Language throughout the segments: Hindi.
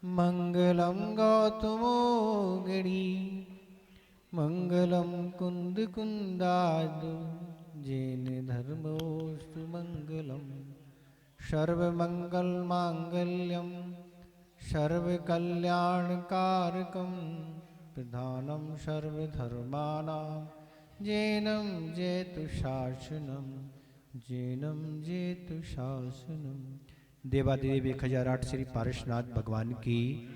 मंगलम गौतमोगिणी मंगलम कुंद कुंदाद जैन धर्मोस्तु मंगलम सर्वमंगल मांगल्यम सर्वकल्याणकारकम प्रधानम सर्वधर्माणां जैनम जेतु शासनम जैनम जेतु शासनम। देवादेव 1008 श्री पारसनाथ भगवान की,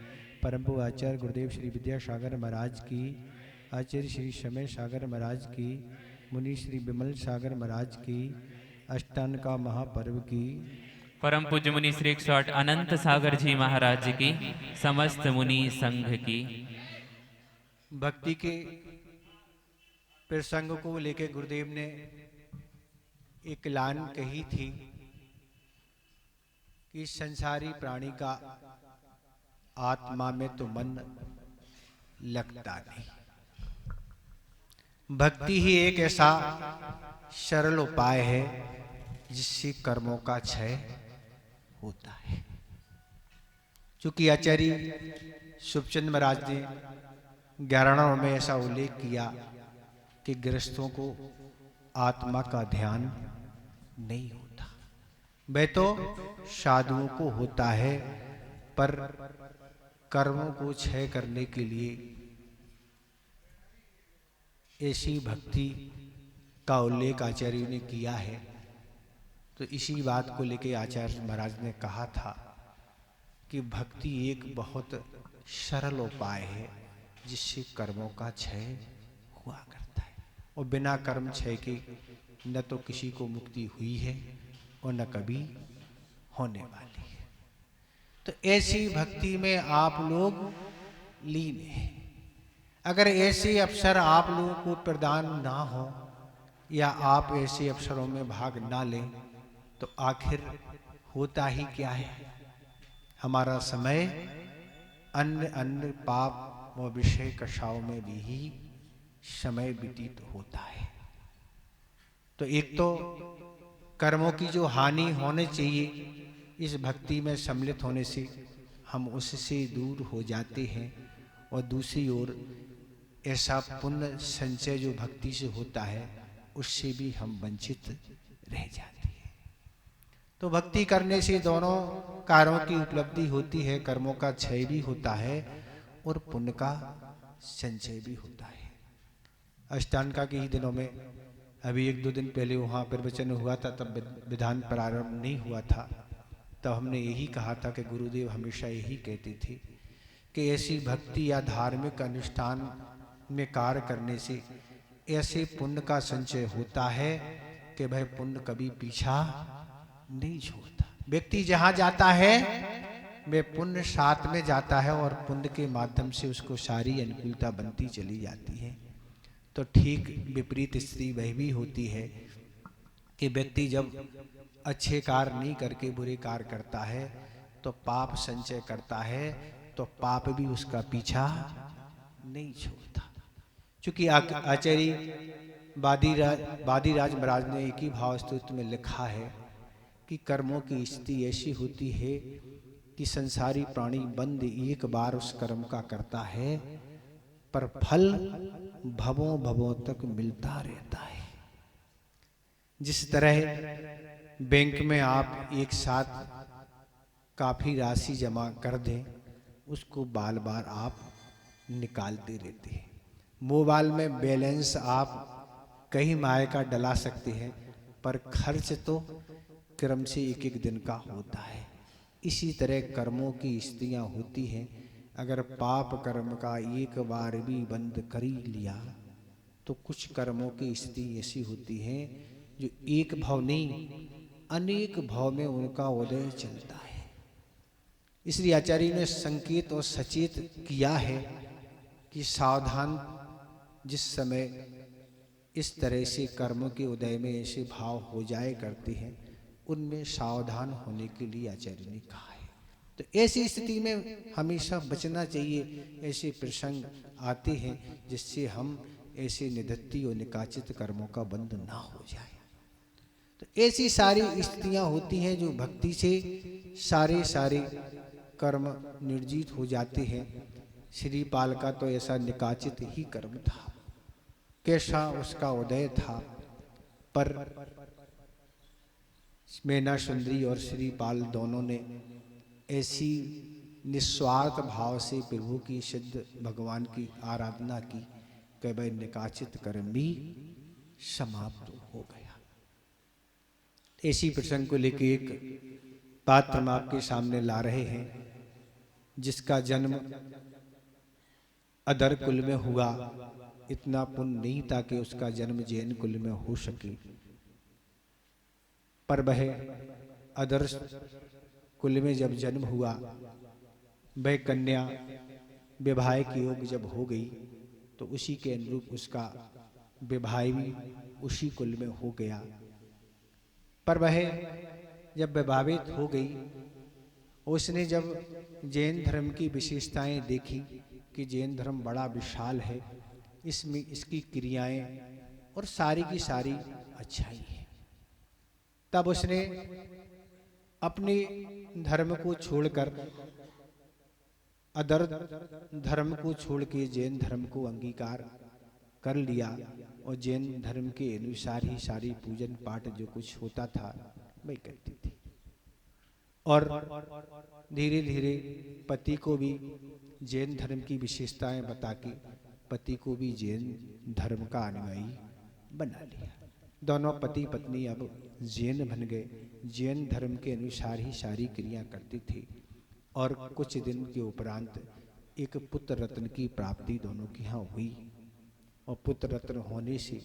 परम पूज्य आचार्य गुरुदेव श्री विद्यासागर महाराज की, आचार्य श्री समय सागर महाराज की, मुनि श्री विमल सागर महाराज की, अष्टान का महापर्व की, परम पूज्य मुनि श्री 108 अनंत सागर जी महाराज की, समस्त मुनि संघ की। भक्ति के प्रसंग को लेकर गुरुदेव ने एक लाइन कही थी कि संसारी प्राणी का आत्मा में तो मन लगता नहीं। भक्ति ही एक ऐसा सरल उपाय है जिससे कर्मों का क्षय होता है। चूंकि आचार्य सुखचंद महाराज ने 11 में ऐसा उल्लेख किया कि गृहस्थों को आत्मा का ध्यान नहीं होता, वह तो साधुओं को होता है, पर कर्मों को क्षय करने के लिए ऐसी भक्ति का उल्लेख आचार्य ने किया है। तो इसी बात को लेकर आचार्य महाराज ने कहा था कि भक्ति एक बहुत सरल उपाय है जिससे कर्मों का क्षय हुआ करता है, और बिना कर्म क्षय के न तो किसी को मुक्ति हुई है और न कभी होने वाली है। तो ऐसी भक्ति में आप लोग लीन हैं। अगर ऐसे अवसर आप लोगों को प्रदान ना हो या आप ऐसे अवसरों में भाग ना लें तो आखिर होता ही क्या है? हमारा समय अन्य अन्य पाप व विषय कषायों में भी ही समय व्यतीत होता है। तो एक तो कर्मों की जो हानि होनी चाहिए इस भक्ति में सम्मिलित होने से हम उससे दूर हो जाते हैं, और दूसरी ओर ऐसा पुण्य संचय जो भक्ति से होता है उससे भी हम वंचित रह जाते हैं। तो भक्ति करने से दोनों कार्यों की उपलब्धि होती है, कर्मों का क्षय भी होता है और पुण्य का संचय भी होता है। अष्टांगा के ही दिनों में अभी 1-2 दिन पहले वहाँ प्रवचन हुआ था, तब विधान प्रारंभ नहीं हुआ था। तब हमने यही कहा था कि गुरुदेव हमेशा यही कहते थे कि ऐसी भक्ति या धार्मिक अनुष्ठान में कार्य करने से ऐसे पुण्य का संचय होता है कि वह पुण्य कभी पीछा नहीं छोड़ता। व्यक्ति जहां जाता है वह पुण्य साथ में जाता है और पुण्य के माध्यम से उसको सारी अनुकूलता बनती चली जाती है। तो ठीक विपरीत स्थिति वह भी होती है कि व्यक्ति जब अच्छे कार्य नहीं करके बुरे कार्य करता है तो पाप संचय करता है, तो पाप भी उसका पीछा नहीं छोड़ता। चूंकि आचार्य वादीराज महाराज ने एक ही भाव स्तुति में लिखा है कि कर्मों की स्थिति ऐसी होती है कि संसारी प्राणी बंद एक बार उस कर्म का करता है, पर फल भवों भवों तक मिलता रहता है। जिस तरह बैंक में आप एक साथ काफी राशि जमा कर दें, उसको बार बार आप निकालते रहते हैं। मोबाइल में बैलेंस आप कई माह का डला सकते हैं, पर खर्च तो क्रम से एक एक दिन का होता है। इसी तरह कर्मों की स्थितियां होती हैं। अगर पाप कर्म का एक बार भी बंद कर ही लिया तो कुछ कर्मों की स्थिति ऐसी होती है जो एक भाव नहीं अनेक भाव में उनका उदय चलता है। इसलिए आचार्य ने संकेत और सचेत किया है कि सावधान, जिस समय इस तरह से कर्मों के उदय में ऐसे भाव हो जाए करते हैं उनमें सावधान होने के लिए आचार्य ने कहा है। तो ऐसी स्थिति में हमेशा बचना चाहिए। ऐसे प्रसंग आते हैं जिससे हम ऐसे निधत्ती और निकाचित कर्मों का बंध ना हो जाए। तो ऐसी सारी स्थितियां होती हैं जो भक्ति से सारे कर्म निर्जीत हो जाते हैं। श्रीपाल का तो ऐसा निकाचित ही कर्म था। कैसा उसका उदय था, पर मैना सुंदरी और श्रीपाल दोनों ने ऐसी निस्वार्थ भाव से प्रभु की सिद्ध भगवान की आराधना की कि वह निकाचित कर्म भी समाप्त हो गया। ऐसी प्रसंग को लेकर एक पात्र हम आपके सामने ला रहे हैं, जिसका जन्म अदर कुल में हुआ। इतना पुण्य नहीं था कि उसका जन्म जैन कुल में हो सके, पर वह अदर कुल में जब जन्म हुआ, वह कन्या विवाह के योग जब हो गई तो उसी के अनुरूप उसका विवाह भी उसी कुल में हो गया। पर वह जब विवाहित हो गई, उसने जब जैन धर्म की विशेषताएं देखी कि जैन धर्म बड़ा विशाल है, इसमें इसकी क्रियाएं और सारी की सारी अच्छाई है, तब उसने अपने धर्म को छोड़कर अदर धर्म को छोड़ के जैन धर्म को अंगीकार कर लिया और जैन धर्म के अनुसार ही सारी पूजन पाठ जो कुछ होता था वही करती थी। और धीरे धीरे पति को भी जैन धर्म की विशेषताएं बता के पति को भी जैन धर्म का अनुयायी बना लिया। दोनों पति पत्नी अब जैन बन गए, जैन धर्म के अनुसार ही सारी क्रिया करते थे। और कुछ दिन के उपरांत एक पुत्र रत्न की प्राप्ति दोनों के यहाँ हुई। और पुत्र रत्न होने से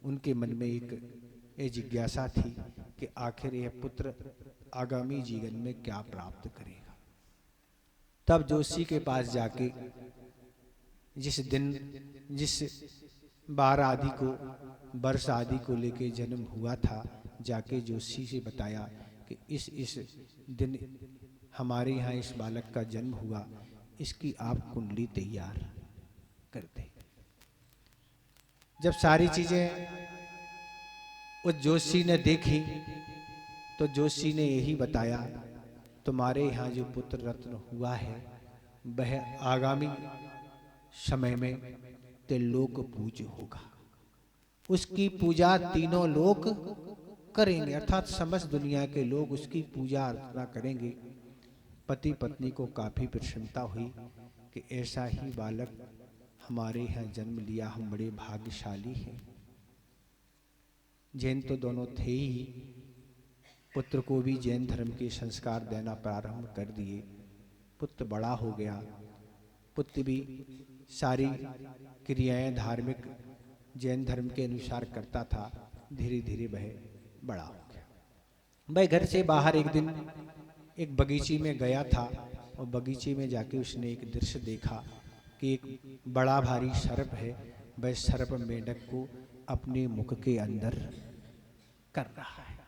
उनके मन में एक जिज्ञासा थी कि आखिर यह पुत्र आगामी जीवन में क्या प्राप्त करेगा। तब जोशी के पास जाके जिस दिन जिस 12 आदि को वर्ष आदि को लेके जन्म हुआ था, जाके जोशी से बताया कि इस दिन हमारे यहाँ इस बालक का जन्म हुआ, इसकी आप कुंडली तैयार कर दें। जब सारी चीजें उस जोशी ने देखी तो जोशी ने यही बताया, तुम्हारे यहाँ जो पुत्र रत्न हुआ है वह आगामी समय में त्रिलोक पूज्य होगा। उसकी पूजा तीनों लोक करेंगे, अर्थात समस्त दुनिया के लोग उसकी पूजा अर्चना करेंगे। पति पत्नी को काफी प्रसन्नता हुई कि ऐसा ही बालक हमारे यहाँ जन्म लिया, हम बड़े भाग्यशाली हैं। जैन तो दोनों थे ही, पुत्र को भी जैन धर्म के संस्कार देना प्रारंभ कर दिए। पुत्र बड़ा हो गया, पुत्र भी सारी क्रियाएं धार्मिक जैन धर्म के अनुसार करता था। धीरे धीरे वह बड़ा हो गया। वह घर से बाहर एक दिन एक बगीचे में गया था और बगीचे में जाके उसने एक दृश्य देखा कि एक बड़ा भारी सर्प है, वह सर्प मेंढक को अपने मुख के अंदर कर रहा है।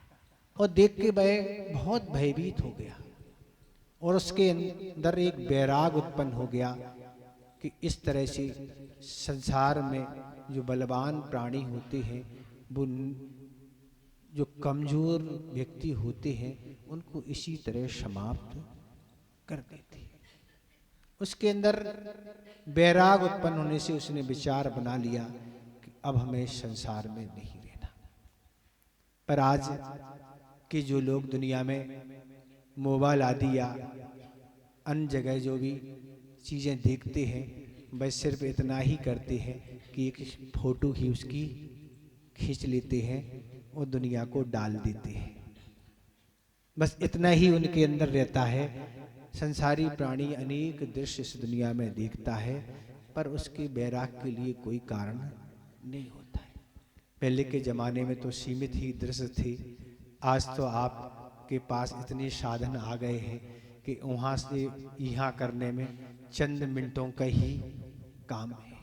और देख के वह बहुत भयभीत हो गया और उसके अंदर एक वैराग उत्पन्न हो गया कि इस तरह से संसार में जो बलवान प्राणी होते हैं, वो जो कमजोर व्यक्ति होते हैं उनको इसी तरह समाप्त कर देते हैं। उसके अंदर वैराग उत्पन्न होने से उसने विचार बना लिया कि अब हमें संसार में नहीं रहना। पर आज के जो लोग दुनिया में मोबाइल आदि या अन्य जगह जो भी चीजें देखते हैं, वह सिर्फ इतना ही करते हैं कि एक फोटो ही उसकी खींच लेते हैं और दुनिया को डाल देते हैं। बस इतना ही उनके अंदर रहता है। संसारी प्राणी अनेक दृश्य इस दुनिया में देखता है, पर उसके वैराग के लिए कोई कारण नहीं होता है। पहले के जमाने में तो सीमित ही दृश्य थे, आज तो आपके पास इतने साधन आ गए हैं कि वहाँ से यहाँ करने में चंद मिनटों का ही काम है।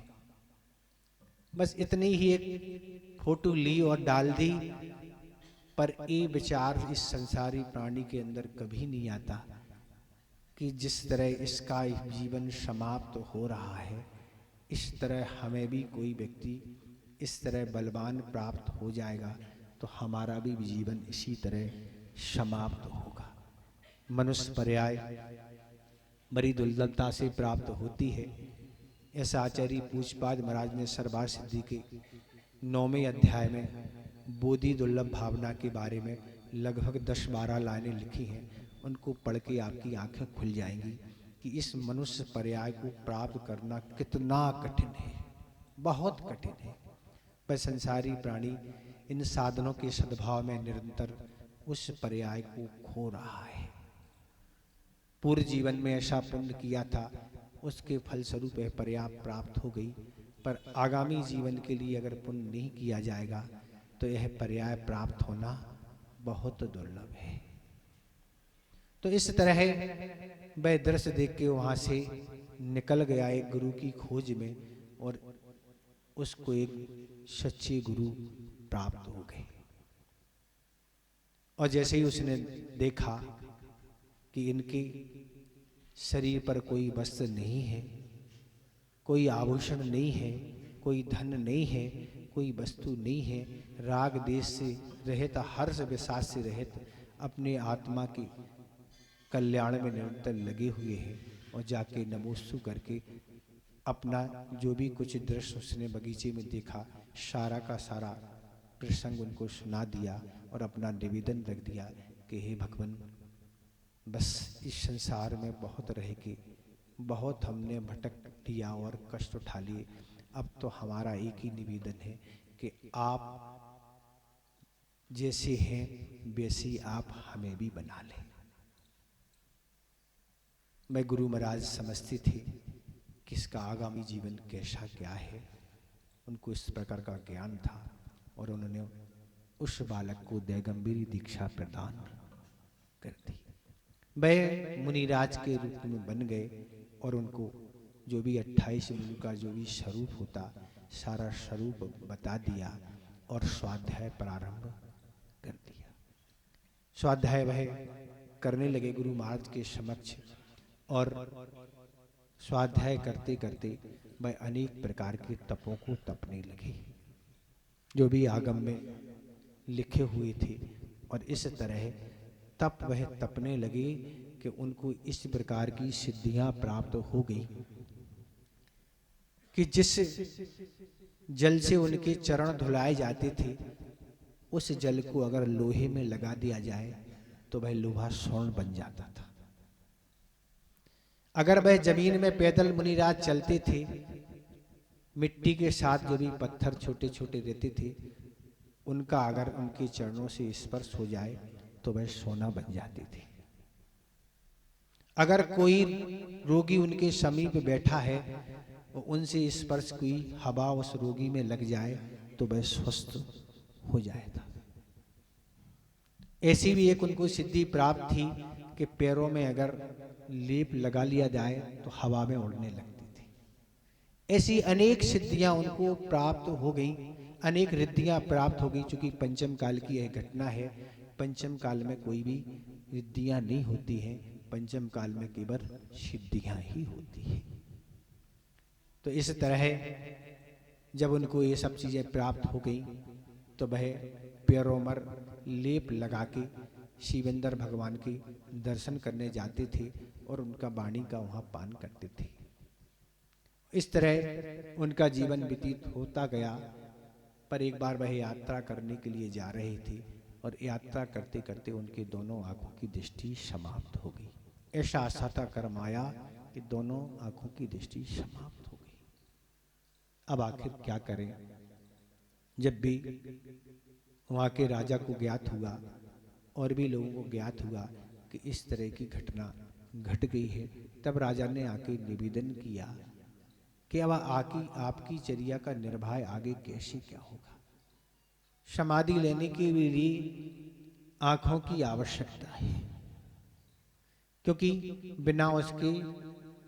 बस इतनी ही एक फोटो ली और डाल दी, पर ये विचार इस संसारी प्राणी के अंदर कभी नहीं आता कि जिस तरह इसका जीवन समाप्त हो रहा है, इस तरह हमें भी कोई व्यक्ति इस तरह बलवान प्राप्त हो जाएगा तो हमारा भी जीवन इसी तरह समाप्त होगा। मनुष्य पर्याय बड़ी दुर्लभता से प्राप्त होती है। ऐसा आचार्य पूज्यपाद महाराज ने सरबार सिद्धि के 9वें अध्याय में बोधि दुर्लभ भावना के बारे में लगभग 10-12 लाइनें लिखी हैं। उनको पढ़ के आपकी आंखें खुल जाएंगी कि इस मनुष्य पर्याय को प्राप्त करना कितना कठिन है, बहुत कठिन है। पर संसारी प्राणी इन साधनों के सद्भाव में निरंतर उस पर्याय को खो रहा है। पूर्व जीवन में ऐसा पुण्य किया था, उसके फलस्वरूप यह पर्याय प्राप्त हो गई, पर आगामी जीवन के लिए अगर पुण्य नहीं किया जाएगा तो यह पर्याय प्राप्त होना बहुत दुर्लभ है। तो इस तरह वह दृश्य देख के वहां से निकल गया एक गुरु की खोज में, और उसको एक सच्चे गुरु प्राप्त हो गए। और जैसे ही उसने देखा कि इनके शरीर पर कोई वस्त्र नहीं है, कोई आभूषण नहीं है, कोई धन नहीं है, कोई वस्तु नहीं है, राग देश से रहित, हर्ष विषाद से रहित, अपने आत्मा के कल्याण में निरंतर लगे हुए हैं। और जाके नमोस्तु करके अपना जो भी कुछ दृश्य उसने बगीचे में देखा, सारा का सारा प्रसंग उनको सुना दिया और अपना निवेदन रख दिया कि हे भगवान, बस इस संसार में बहुत रह के बहुत हमने भटक लिया और कष्ट उठा लिए। अब तो हमारा एक ही निवेदन है कि आप जैसे हैं वैसे आप हमें भी बना लें। मैं गुरु महाराज समझते थे कि इसका आगामी जीवन कैसा क्या है, उनको इस प्रकार का ज्ञान था और उन्होंने उस बालक को दैगंबरी दीक्षा प्रदान कर दी। वह मुनिराज के रूप में बन गए और उनको जो भी 28 मुनि का जो भी स्वरूप होता, सारा स्वरूप बता दिया और स्वाध्याय प्रारंभ कर दिया। स्वाध्याय वह करने लगे गुरु महाराज के समक्ष, और स्वाध्याय करते करते वह अनेक प्रकार के तपों को तपने लगे जो भी आगम में लिखे हुए थे। और इस तरह तप वह तपने लगे कि उनको इस प्रकार की सिद्धियां प्राप्त हो गई कि जिस जल से उनके चरण धुलाए जाते थे, उस जल को अगर लोहे में लगा दिया जाए तो वह लोहा स्वर्ण बन जाता था। अगर वह जमीन में पैदल मुनिराज चलते थे, मिट्टी के साथ जो भी पत्थर छोटे छोटे रहते थे, उनका अगर उनके चरणों से स्पर्श हो जाए तो वह सोना बन जाते थे। अगर कोई रोगी उनके समीप बैठा है और उनसे स्पर्श कोई हवा उस रोगी में लग जाए तो वह स्वस्थ हो जाएगा। ऐसी भी एक उनको सिद्धि प्राप्त थी कि पैरों में अगर लेप लगा लिया जाए तो हवा में उड़ने लगती थी। ऐसी अनेक सिद्धियां उनको प्राप्त हो गई, अनेक रिद्धियां प्राप्त हो गई। चूंकि पंचम काल की यह घटना है, पंचम काल में कोई भी रिद्धियां नहीं होती हैं, पंचम काल में केवल सिद्धियां ही होती है। तो इस तरह जब उनको ये सब चीजें प्राप्त हो गई तो वह पैरों पर लेप लगा के शिवेंद्र भगवान के दर्शन करने जाते थे और उनका वाणी का वहां पान करते थे। इस तरह उनका जीवन व्यतीत होता गया। पर एक बार वह यात्रा करने के लिए जा रहे थे और यात्रा करते करते उनके दोनों आंखों की दृष्टि समाप्त हो गई। ऐसा असाता कर्म आया कि दोनों आंखों की दृष्टि समाप्त हो गई। अब आखिर क्या करें? जब भी वहां के राजा को ज्ञात हुआ और भी लोगों को ज्ञात हुआ कि इस तरह की घटना घट गई है, तब राजा ने आके निवेदन किया कि अब आपकी चर्या का निर्वाह आगे कैसे क्या होगा। समाधि लेने के लिए आंखों की आवश्यकता है, क्योंकि बिना उसके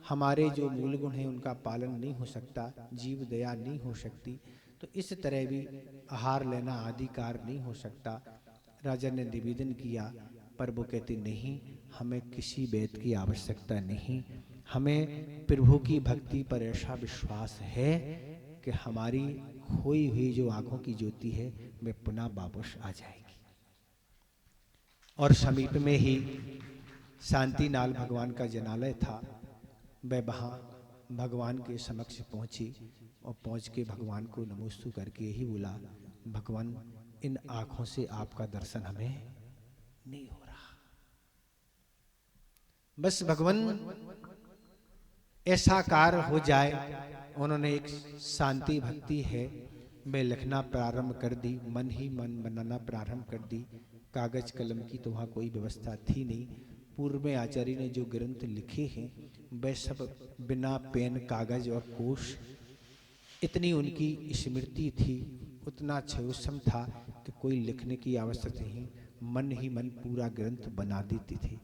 हमारे जो मूल गुण हैं उनका पालन नहीं हो सकता, जीव दया नहीं हो सकती। तो इस तरह भी आहार लेना आदि कार्य नहीं हो सकता। राजा ने निवेदन किया, पर वो कहते नहीं, हमें किसी वैद्य की आवश्यकता नहीं, हमें प्रभु की भक्ति पर ऐसा विश्वास है कि हमारी खोई हुई जो आंखों की ज्योति है वह पुनः वापस आ जाएगी। और समीप में ही शांतिनाल भगवान का जनालय था। वह वहाँ भगवान के समक्ष पहुँची और पहुँच के भगवान को नमोस्तु करके यही बोला, भगवान इन आँखों से आपका दर्शन हमें नहीं हो रहा। बस भगवान ऐसा कार्य हो जाए। उन्होंने एक शांति भक्ति है वह लिखना प्रारंभ कर दी, मन ही मन बनाना प्रारंभ कर दी। कागज कलम की तो वहाँ कोई व्यवस्था थी नहीं। पूर्व में आचार्य ने जो ग्रंथ लिखे हैं वह सब बिना पेन कागज और कोश, इतनी उनकी स्मृति थी, उतना क्षयोक्षम था कि कोई लिखने की आवश्यकता नहीं, मन ही मन पूरा ग्रंथ बना देते थे।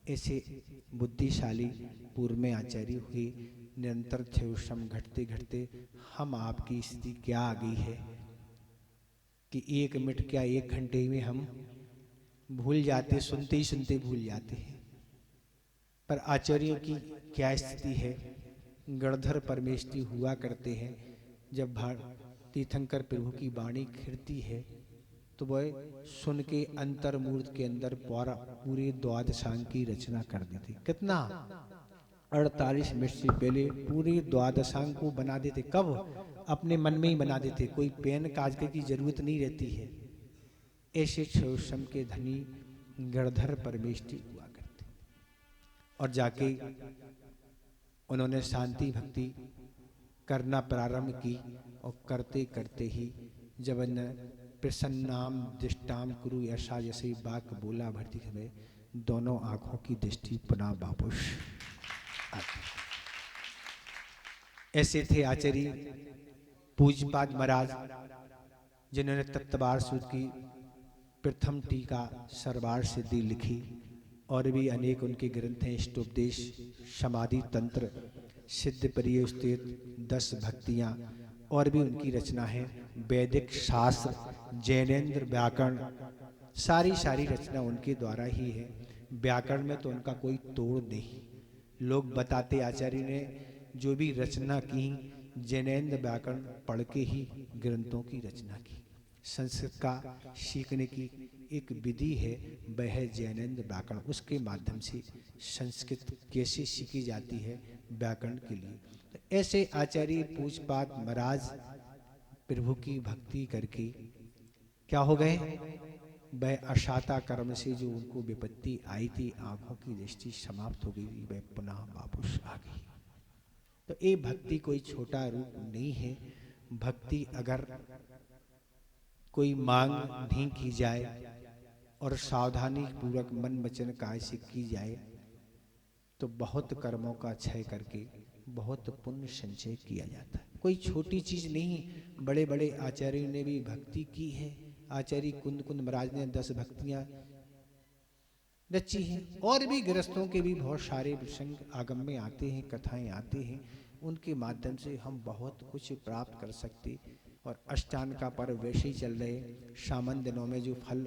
ऐसे बुद्धिशाली पूर्व में आचार्य हुए। निरंतर क्षयोक्षम घटते घटते हम आपकी स्थिति क्या आ गई है कि 1 मिनट क्या 1 घंटे में हम भूल जाते, सुनते ही सुनते भूल जाते हैं। पर आचार्यों की क्या स्थिति है। गणधर परमेष्टि हुआ करते हैं। जब तीर्थंकर प्रभु की वाणी खिरती है तो वह सुन के अंतर्मूर्त के अंदर पूरे द्वादशांग की रचना कर देते। कितना 48 मिनट से पहले पूरे द्वादशांग को बना देते। कब? अपने मन में ही बना देते, कोई पेन कागज की जरूरत नहीं रहती है। ऐसे क्षयोक्षम के धनी गणधर परमेष्टि हुआ करते। और जाके उन्होंने शांति भक्ति करना प्रारंभ की और करते करते ही जब प्रसन्नाम दृष्टाम कुरु ऐसा जैसे बाक बोला भरती समय दोनों आंखों की दृष्टि पुनः वापस आती। ऐसे थे आचार्य पूज्यपाद महाराज जिन्होंने तत्वार सूत्र की प्रथम टीका सर्वार सिद्धि लिखी और भी अनेक उनके ग्रंथ हैं। इष्टोपदेश, समाधि तंत्र, सिद्ध परियोस्तेत, 10 भक्तियाँ और भी उनकी रचना है। वैदिक शास्त्र, जैनेन्द्र व्याकरण, सारी रचना उनके द्वारा ही है। व्याकरण में तो उनका कोई तोड़ नहीं। लोग बताते आचार्य ने जो भी रचना की जैनेन्द्र व्याकरण पढ़ के ही ग्रंथों की रचना की। संस्कृत का सीखने की एक विधि है, वह है जैनेन्द्र व्याकरण। उसके माध्यम से संस्कृत कैसे सीखी जाती है व्याकरण के लिए। तो ऐसे आचार्य पूज्यपाद महाराज प्रभु की भक्ति करके क्या हो गए, वह अशाता कर्म से जो उनको विपत्ति आई थी, आंखों की दृष्टि समाप्त हो गई, वह पुनः वापस आ गई। तो ये भक्ति कोई छोटा रूप नहीं है। भक्ति अगर कोई मांग नहीं की जाए और सावधानी पूर्वक मन वचन काय से की जाए तो बहुत कर्मों का क्षय करके बहुत पुण्य संचय किया जाता है। कोई छोटी चीज नहीं। बड़े बड़े आचार्यों ने भी भक्ति की है। आचार्य कुंद महाराज ने 10 भक्तियां रची हैं और भी गृहस्थों के भी बहुत सारे प्रसंग आगम में आते हैं, कथाएं आते हैं। उनके माध्यम से हम बहुत कुछ प्राप्त कर सकते। और अष्टांग का पर्व वैसे ही चल रहे। सावन दिनों में जो फल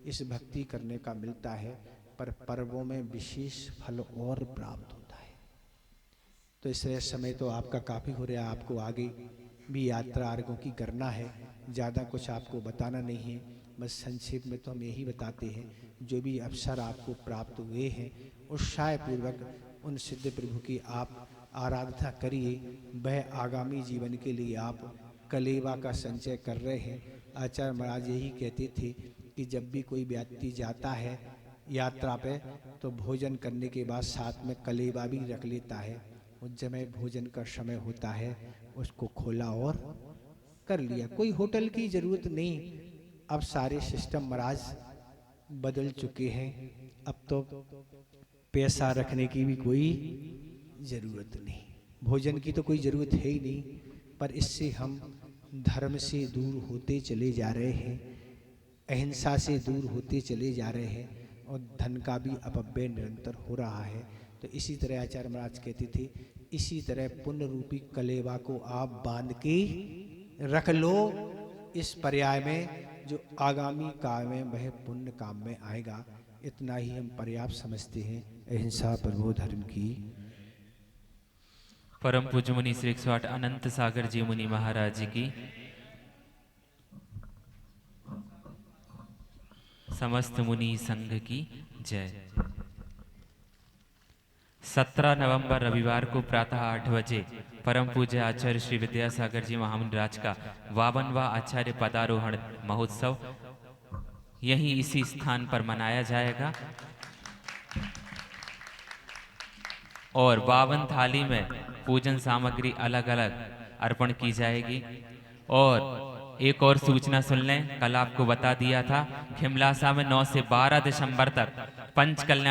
इस भक्ति करने का मिलता है, पर पर्वों में विशेष फल और प्राप्त होता है। तो इस समय तो आपका काफ़ी हो रहा है। आपको आगे भी यात्रा आर्गों की करना है। ज़्यादा कुछ आपको बताना नहीं है, बस संक्षेप में तो हम यही बताते हैं जो भी अवसर आपको प्राप्त हुए हैं उत्साह पूर्वक उन सिद्ध प्रभु की आप आराधना करिए। वह आगामी जीवन के लिए आप कलेवा का संचय कर रहे हैं। आचार्य महाराज यही कहते थे कि जब भी कोई व्यक्ति जाता है यात्रा पे तो भोजन करने के बाद साथ में कलेवा भी रख लेता है। उस समय भोजन का समय होता है, उसको खोला और कर लिया। कोई होटल की जरूरत नहीं। अब सारे सिस्टम महाराज बदल चुके हैं। अब तो पैसा रखने की भी कोई जरूरत नहीं, भोजन की तो कोई जरूरत है ही नहीं। पर इससे हम धर्म से दूर होते चले जा रहे हैं, अहिंसा से दूर होते चले जा रहे हैं और धन का भी अपव्यय निरंतर हो रहा है। तो इसी तरह आचार्य महाराज कहते थे, इसी तरह पुण्य रूपी कलेवा को आप बांध के रख लो। इस पर्याय में जो आगामी काल में वह पुण्य काम में आएगा। इतना ही हम पर्याप्त समझते हैं। अहिंसा परमो धर्म की। परम पूज्य मुनि श्री 108 अनंत सागर जी मुनि महाराज की, समस्त मुनि संघ की जय। 17 नवंबर रविवार को प्रातः 8 बजे परम पूज्य आचार्य श्री विद्यासागर जी महामुनिराज का 52वां आचार्य पदारोहण महोत्सव यहीं इसी स्थान पर मनाया जाएगा और 52 थाली में पूजन सामग्री अलग अलग अर्पण की जाएगी। और एक और सूचना सुन लें, कल आपको बता दिया था खिमलासा में 9 से 12 दिसंबर तक पंच कल्याण